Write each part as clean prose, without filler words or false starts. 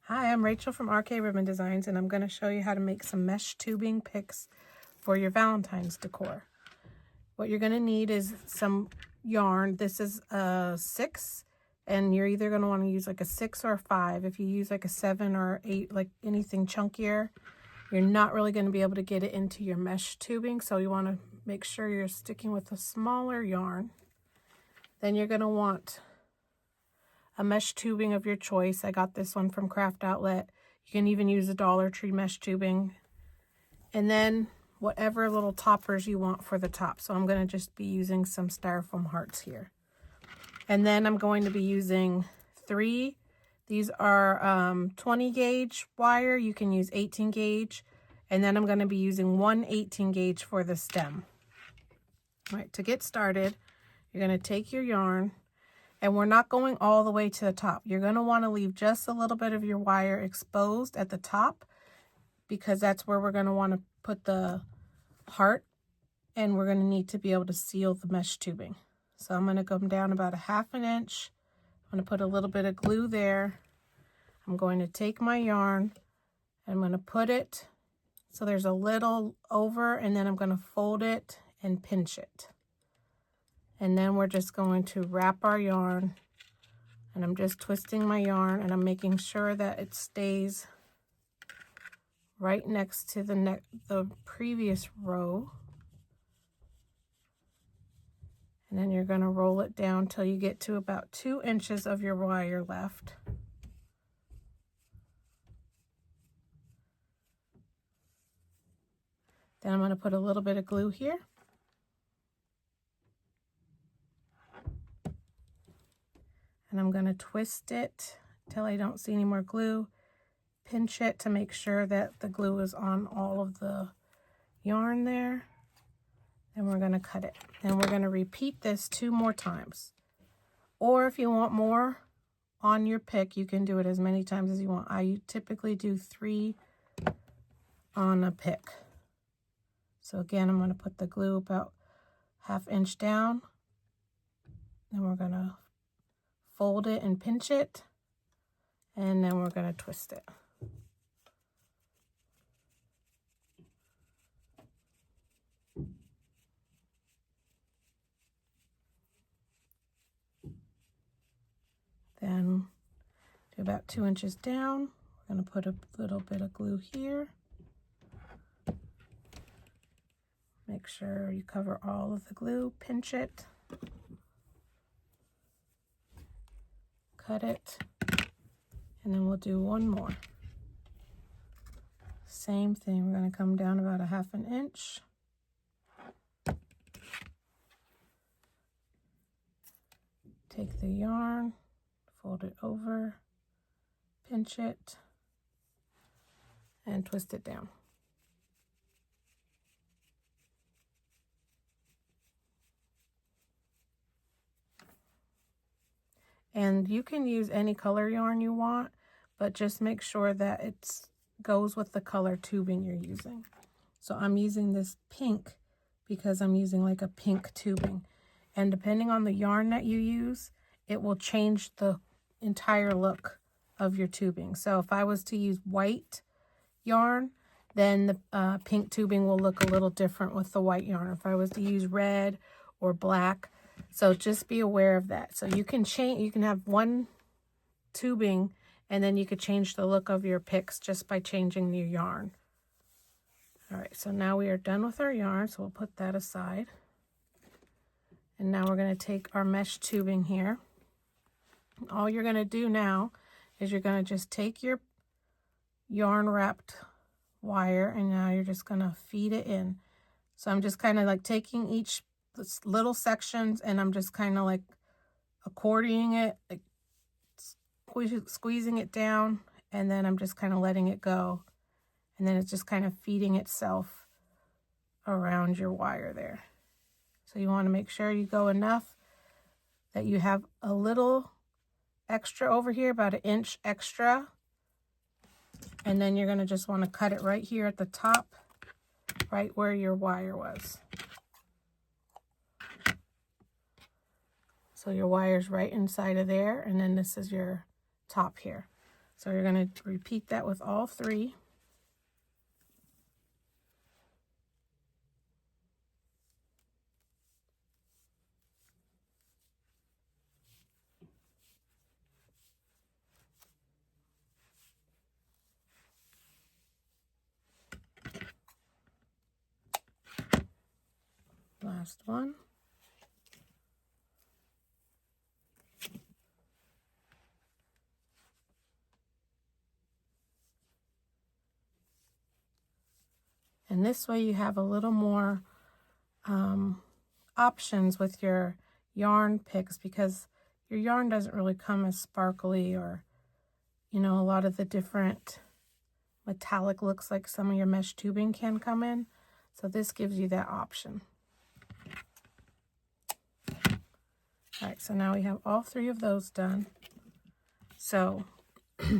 Hi, I'm Rachel from RK Ribbon Designs, and I'm going to show you how to make some mesh tubing picks for your Valentine's decor. What you're going to need is some yarn. This is a 6, and you're either going to want to use like a 6 or a 5. If you use like a 7 or 8, like anything chunkier, you're not really going to be able to get it into your mesh tubing, so you want to make sure you're sticking with a smaller yarn. Then you're going to want a mesh tubing of your choice. I got this one from Craft Outlet. You can even use a Dollar Tree mesh tubing. And then whatever little toppers you want for the top. So I'm going to just be using some styrofoam hearts here. And then I'm going to be using 3. These are 20 gauge wire. You can use 18 gauge. And then I'm going to be using 1 18 gauge for the stem. All right, to get started, you're going to take your yarn. And we're not going all the way to the top. You're going to want to leave just a little bit of your wire exposed at the top, because that's where we're going to want to put the heart, and we're going to need to be able to seal the mesh tubing. So I'm going to come down about a 1/2 inch. I'm going to put a little bit of glue there. I'm going to take my yarn and I'm going to put it so there's a little over, and then I'm going to fold it and pinch it. And then we're just going to wrap our yarn, and I'm just twisting my yarn, and I'm making sure that it stays right next to the previous row. And then you're going to roll it down till you get to about 2 inches of your wire left. Then I'm going to put a little bit of glue here. And I'm going to twist it till I don't see any more glue. Pinch it to make sure that the glue is on all of the yarn there. And we're going to cut it. And we're going to repeat this 2 more times. Or if you want more on your pick, you can do it as many times as you want. I typically do 3 on a pick. So again, I'm going to put the glue about 1/2 inch down. Then we're going to fold it and pinch it, and then we're going to twist it. Then do about 2 inches down. We're going to put a little bit of glue here. Make sure you cover all of the glue, pinch it, cut it, and then we'll do 1 more. Same thing, we're going to come down about a 1/2 inch. Take the yarn, fold it over, pinch it, and twist it down. And you can use any color yarn you want, but just make sure that it goes with the color tubing you're using. So I'm using this pink because I'm using like a pink tubing. And depending on the yarn that you use, it will change the entire look of your tubing. So if I was to use white yarn, then the pink tubing will look a little different with the white yarn. If I was to use red or black, so just be aware of that. So you can change, you can have 1 tubing, and then you could change the look of your picks just by changing your yarn. All right, so now we are done with our yarn, so we'll put that aside. And now we're going to take our mesh tubing here. All you're going to do now is you're going to just take your yarn wrapped wire, and now you're just going to feed it in. So I'm just kind of like taking each little sections, and I'm just kind of like accordioning it, like squeezing it down, and then I'm just kind of letting it go, and then it's just kind of feeding itself around your wire there. So you want to make sure you go enough that you have a little extra over here, about 1 inch extra, and then you're going to just want to cut it right here at the top, right where your wire was. So your wire's right inside of there, and then this is your top here. So you're going to repeat that with all 3. Last one. And this way you have a little more options with your yarn picks, because your yarn doesn't really come as sparkly or, you know, a lot of the different metallic looks like some of your mesh tubing can come in. So this gives you that option. All right, so now we have all 3 of those done. So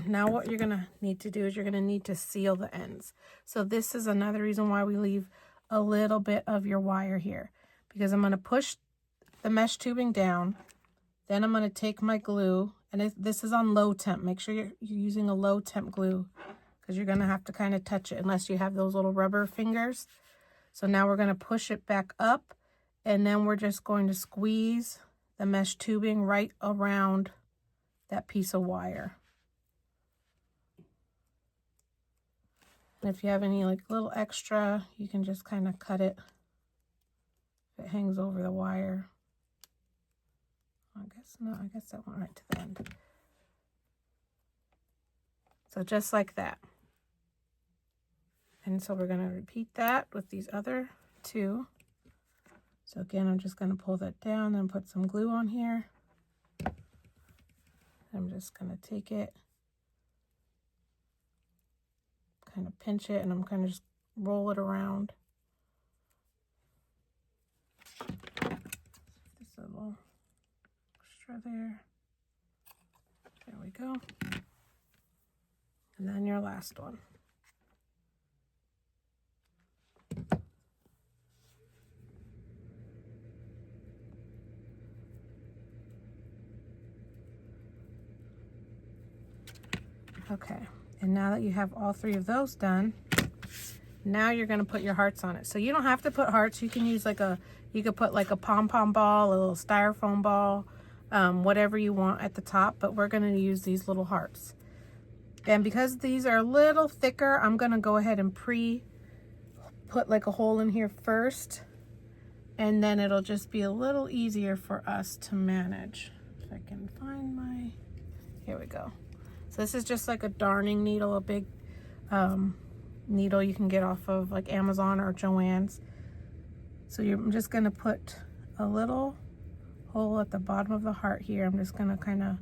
now what you're gonna need to do is you're gonna need to seal the ends. So this is another reason why we leave a little bit of your wire here, because I'm gonna push the mesh tubing down, then I'm gonna take my glue, and this is on low temp. Make sure you're using a low temp glue, because you're gonna have to kind of touch it unless you have those little rubber fingers. So now we're gonna push it back up, and then we're just going to squeeze the mesh tubing right around that piece of wire. And if you have any like little extra, you can just kind of cut it if it hangs over the wire. I guess not, I guess that went right to the end. So just like that. And so we're going to repeat that with these other 2. So again, I'm just going to pull that down and put some glue on here. I'm just going to take it, kind of pinch it, and I'm kind of just roll it around. Just a little extra there. There we go. And then your last one. Okay, and now that you have all 3 of those done, now you're going to put your hearts on it. So you don't have to put hearts. You can use you could put like a pom-pom ball, a little styrofoam ball, whatever you want at the top, but we're going to use these little hearts. And because these are a little thicker, I'm going to go ahead and put like a hole in here first, and then it'll just be a little easier for us to manage. If I can find my, here we go. So this is just like a darning needle, a big needle you can get off of like Amazon or Joann's. So I'm just going to put a little hole at the bottom of the heart here. I'm just going to kind of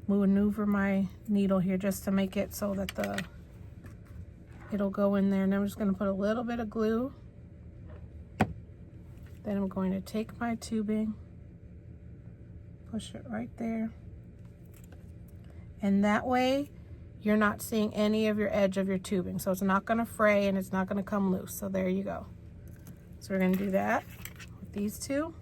maneuver my needle here just to make it so that it'll go in there. And I'm just going to put a little bit of glue. Then I'm going to take my tubing, push it right there. And that way you're not seeing any of your edge of your tubing. So it's not going to fray and it's not going to come loose. So there you go. So we're going to do that with these 2.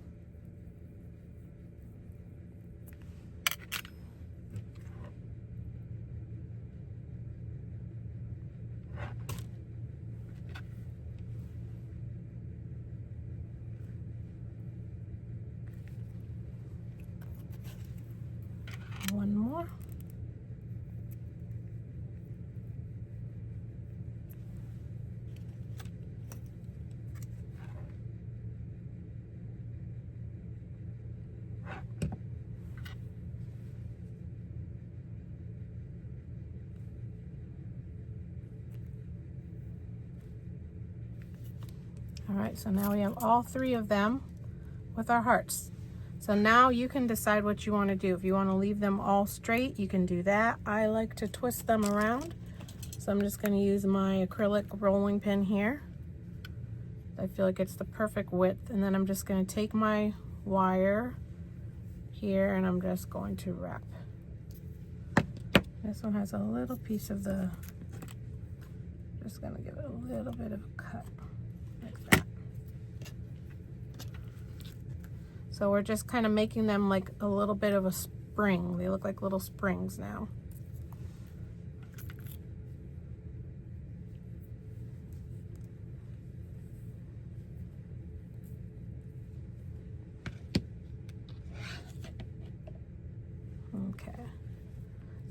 One more. All right, so now we have all 3 of them with our hearts. So now you can decide what you want to do. If you want to leave them all straight, you can do that. I like to twist them around. So I'm just going to use my acrylic rolling pin here. I feel like it's the perfect width. And then I'm just going to take my wire here and I'm just going to wrap. This one has a little piece of the, just going to give it a little bit of a cut like that. So we're just kind of making them like a little bit of a spring. They look like little springs now.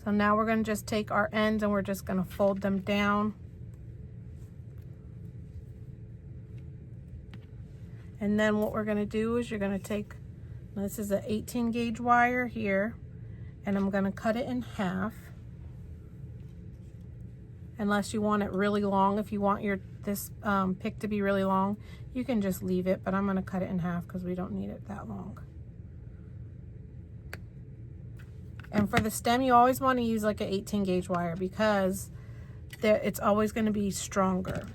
So now we're going to just take our ends and we're just going to fold them down. And then what we're going to do is you're going to take, this is an 18 gauge wire here, and I'm going to cut it in half. Unless you want it really long, if you want this pick to be really long, you can just leave it, but I'm going to cut it in half because we don't need it that long. And for the stem, you always want to use like an 18 gauge wire because it's always going to be stronger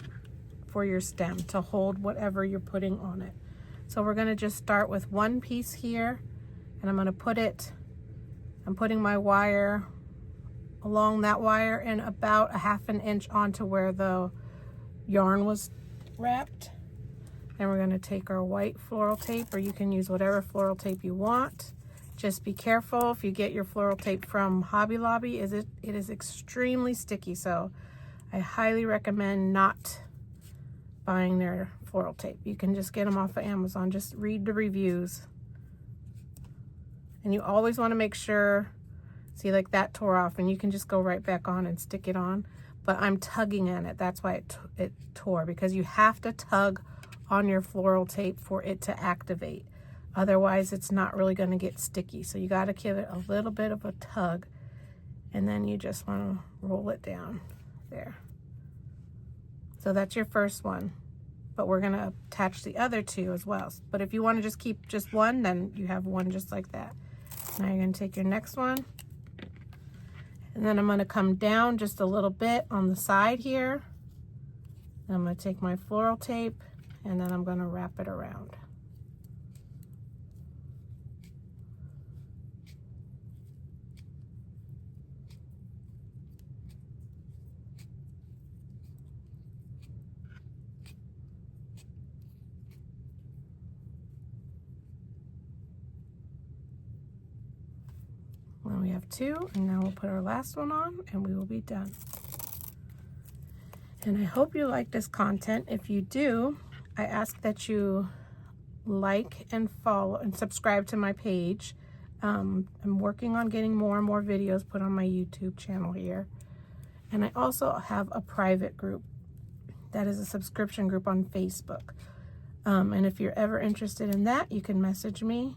for your stem to hold whatever you're putting on it. So we're going to just start with one piece here, and I'm going to put it, I'm putting my wire along that wire and about a ½ inch onto where the yarn was wrapped. Then we're going to take our white floral tape, or you can use whatever floral tape you want. Just be careful if you get your floral tape from Hobby Lobby, it is extremely sticky, so I highly recommend not buying their floral tape. You can just get them off of Amazon. Just read the reviews. And you always want to make sure, see, like that tore off, and you can just go right back on and stick it on. But I'm tugging on it. That's why it tore, because you have to tug on your floral tape for it to activate. Otherwise, it's not really going to get sticky. So you got to give it a little bit of a tug, and then you just want to roll it down there. So that's your first one, but we're going to attach the other two as well. But if you want to just keep just one, then you have one just like that. Now you're going to take your next one, and then I'm going to come down just a little bit on the side here. And I'm going to take my floral tape, and then I'm going to wrap it around. Well, we have two, and now we'll put our last one on and we will be done. And I hope you like this content. If you do, I ask that you like and follow and subscribe to my page. I'm working on getting more and more videos put on my YouTube channel here. And I also have a private group that is a subscription group on Facebook. And if you're ever interested in that, you can message me.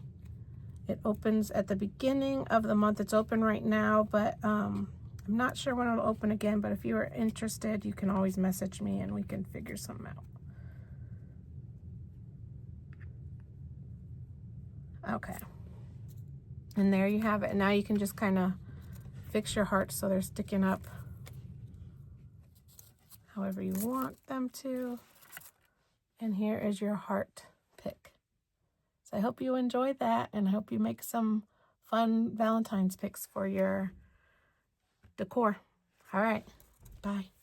It opens at the beginning of the month. It's open right now, but I'm not sure when it'll open again. But if you are interested, you can always message me and we can figure something out. Okay. And there you have it. Now you can just kind of fix your hearts so they're sticking up however you want them to. And here is your heart pick. So I hope you enjoyed that, and I hope you make some fun Valentine's picks for your decor. All right, bye.